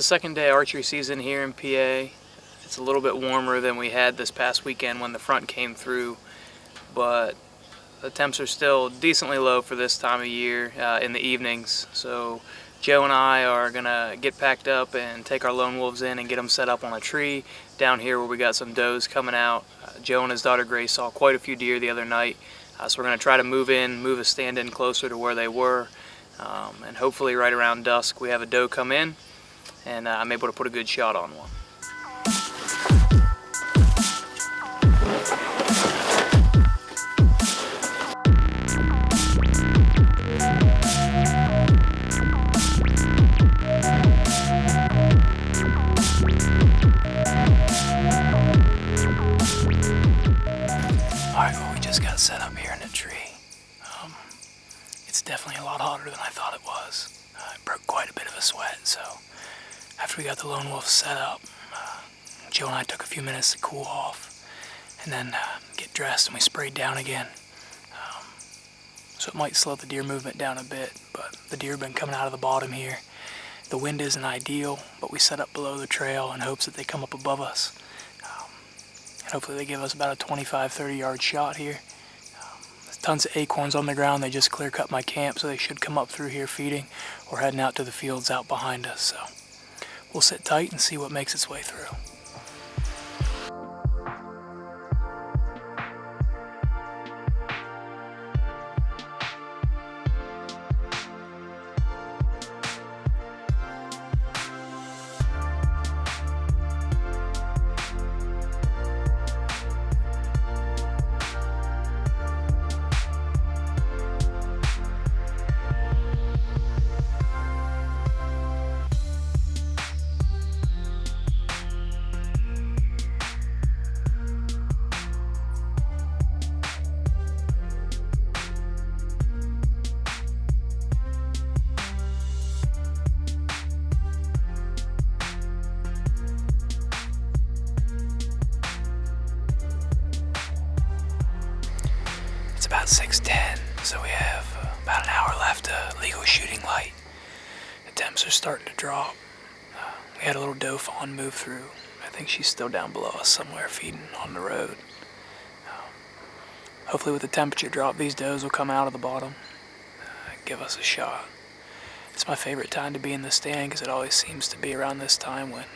second day archery season here in PA. It's a little bit warmer than we had this past weekend when the front came through, but the temps are still decently low for this time of year in the evenings. So Joe and I are gonna get packed up and take our lone wolves in and get them set up on a tree down here where we got some does coming out. Joe and his daughter Grace saw quite a few deer the other night, so we're gonna try to move a stand in closer to where they were, and hopefully right around dusk we have a doe come in and I'm able to put a good shot on one. Alright, well, we just got set up here in the tree. It's definitely a lot hotter than I thought it was. It broke quite a bit of a sweat, so after we got the lone wolf set up, Joe and I took a few minutes to cool off and then get dressed, and we sprayed down again. So it might slow the deer movement down a bit, but the deer have been coming out of the bottom here. The wind isn't ideal, but we set up below the trail in hopes that they come up above us. And hopefully they give us about a 25-30 yard shot here. There's tons of acorns on the ground. They just clear cut my camp, so they should come up through here feeding or heading out to the fields out behind us. So we'll sit tight and see what makes its way through. It's about 6:10, so we have about an hour left of legal shooting light. The temps are starting to drop. We had a little doe fawn move through. I think she's still down below us somewhere feeding on the road. Hopefully with the temperature drop, these does will come out of the bottom and give us a shot. It's my favorite time to be in the stand because it always seems to be around this time when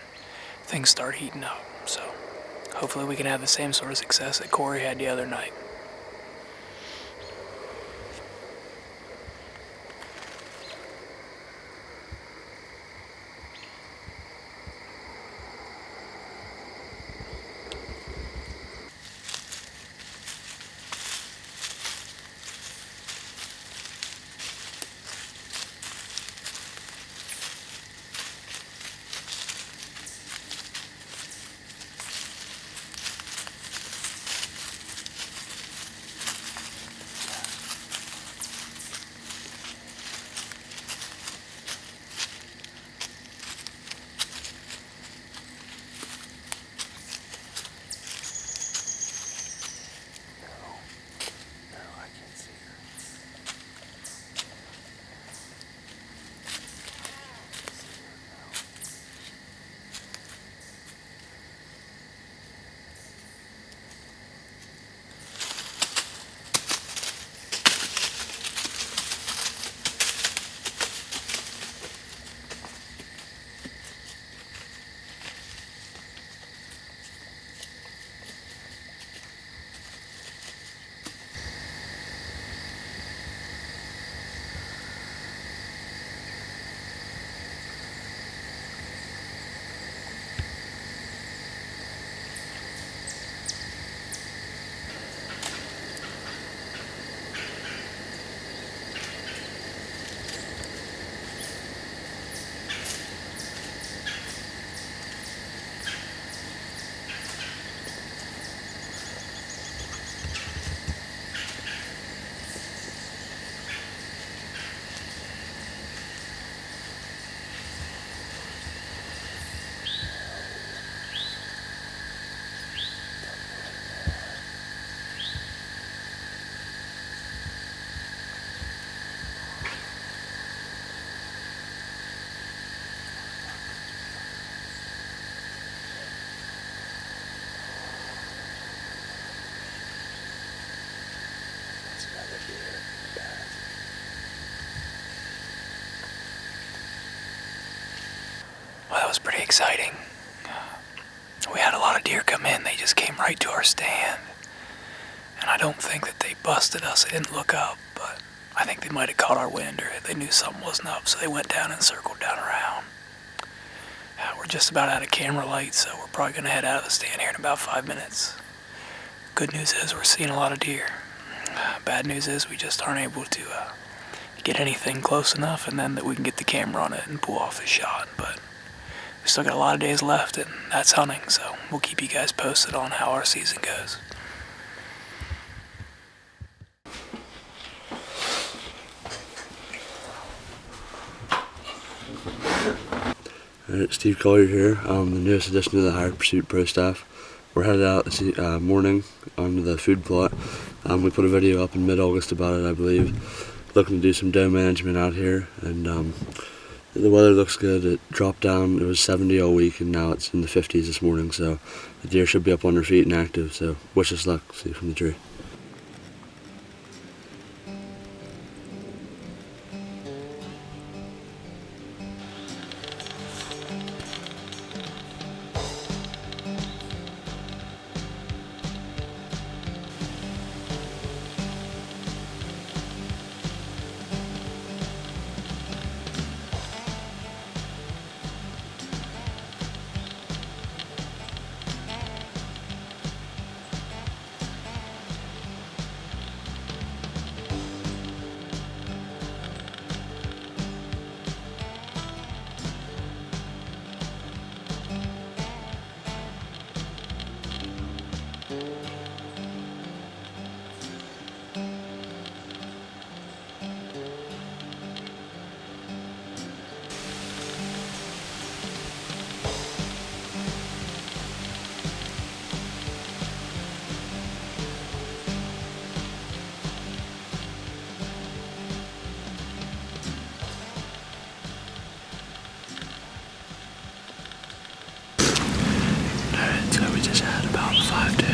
things start heating up. So hopefully we can have the same sort of success that Korry had the other night. exciting. We had a lot of deer come in. They just came right to our stand. And I don't think that they busted us. They didn't look up, but I think they might have caught our wind, or they knew something wasn't up, so they went down and circled down around. We're just about out of camera light, so we're probably going to head out of the stand here in about 5 minutes. Good news is we're seeing a lot of deer. Bad news is we just aren't able to get anything close enough, and then that we can get the camera on it and pull off a shot. But we still got a lot of days left, and that's hunting, so we'll keep you guys posted on how our season goes. Alright, Steve Korry here, the newest addition to the Higher Pursuit Pro staff. We're headed out this morning onto the food plot. We put a video up in mid-August about it, I believe. Looking to do some doe management out here, and the weather looks good. It dropped down, it was 70 all week, and now it's in the 50s this morning, so the deer should be up on their feet and active, so wish us luck. See you from the tree.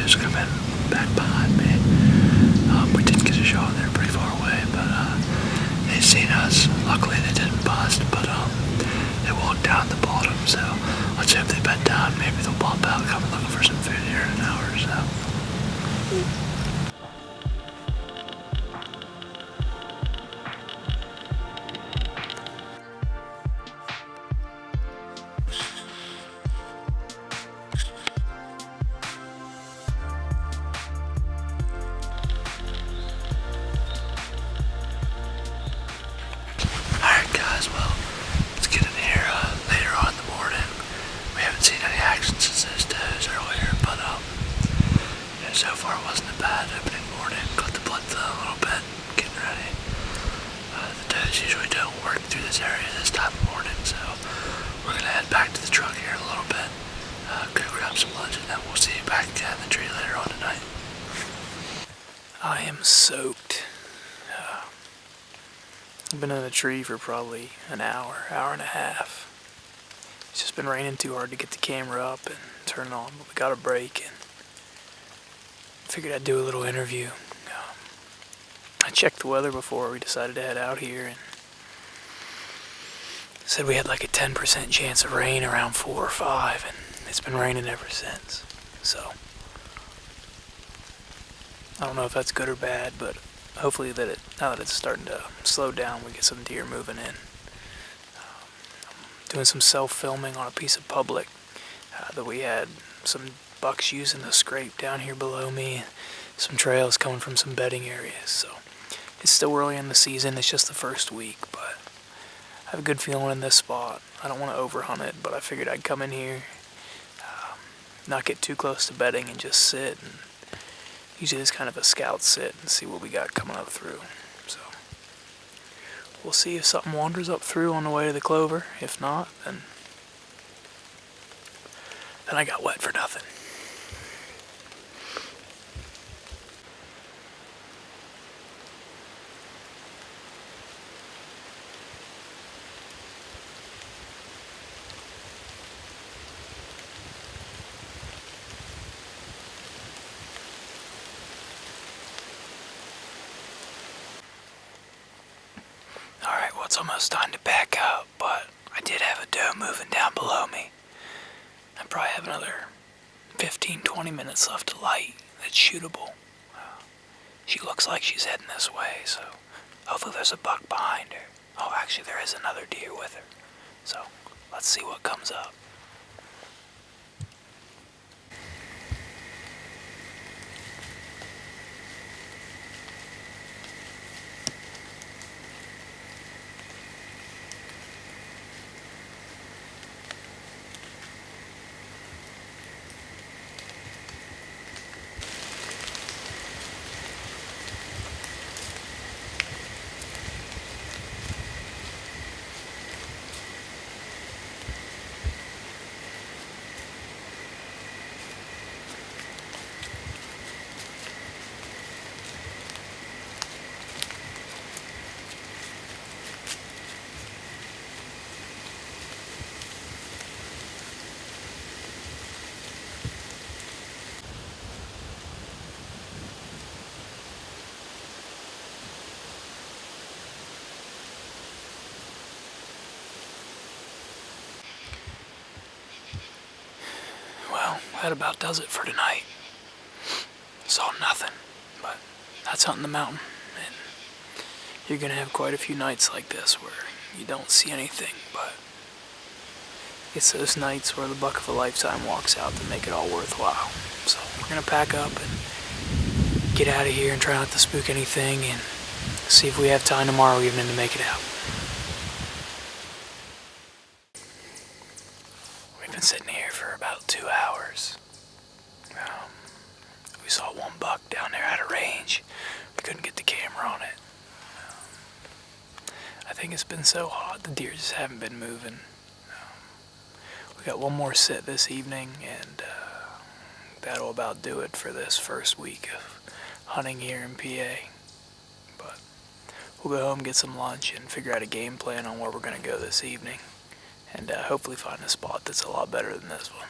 Come in back behind me. We did get a shot. They're pretty far away, but they seen us. Luckily they didn't bust, but they walked down the bottom, so let's hope they bed down. Maybe they'll pop out, come and looking for some food here in an hour or so. So far it wasn't a bad opening morning. Got the blood flow a little bit, getting ready. The does usually don't work through this area this time of morning, so we're going to head back to the truck here in a little bit, go grab some lunch, and then we'll see you back in the tree later on tonight. I am soaked. I've been in the tree for probably an hour and a half. It's just been raining too hard to get the camera up and turn it on, but we got a break, and figured I'd do a little interview. I checked the weather before we decided to head out here, and said we had like a 10% chance of rain around 4 or 5, and it's been raining ever since. So I don't know if that's good or bad, but hopefully that now that it's starting to slow down, we get some deer moving in. Doing some self-filming on a piece of public that we had some bucks using the scrape down here below me, some trails coming from some bedding areas. So it's still early in the season. It's just the first week, but I have a good feeling in this spot. I don't want to overhunt it, but I figured I'd come in here, not get too close to bedding, and just sit and usually it's kind of a scout sit and see what we got coming up through. So we'll see if something wanders up through on the way to the clover. If not, then I got wet for nothing. Alright, well, it's almost time to back up, but I did have a doe moving down below me. 15-20 minutes left to light that's shootable. She looks like she's heading this way, so hopefully there's a buck behind her. Oh, actually there is another deer with her. So let's see what comes up. Well, that about does it for tonight. Saw nothing, but that's hunting the mountain, and you're gonna have quite a few nights like this where you don't see anything, but it's those nights where the buck of a lifetime walks out that make it all worthwhile. So we're gonna pack up and get out of here and try not to spook anything, and see if we have time tomorrow evening to make it out. We've been sitting here for about 2 hours. We saw one buck down there out of range. We couldn't get the camera on it. I think it's been so hot, the deer just haven't been moving. We got one more sit this evening, and that'll about do it for this first week of hunting here in PA. But we'll go home, get some lunch, and figure out a game plan on where we're going to go this evening. And hopefully find a spot that's a lot better than this one.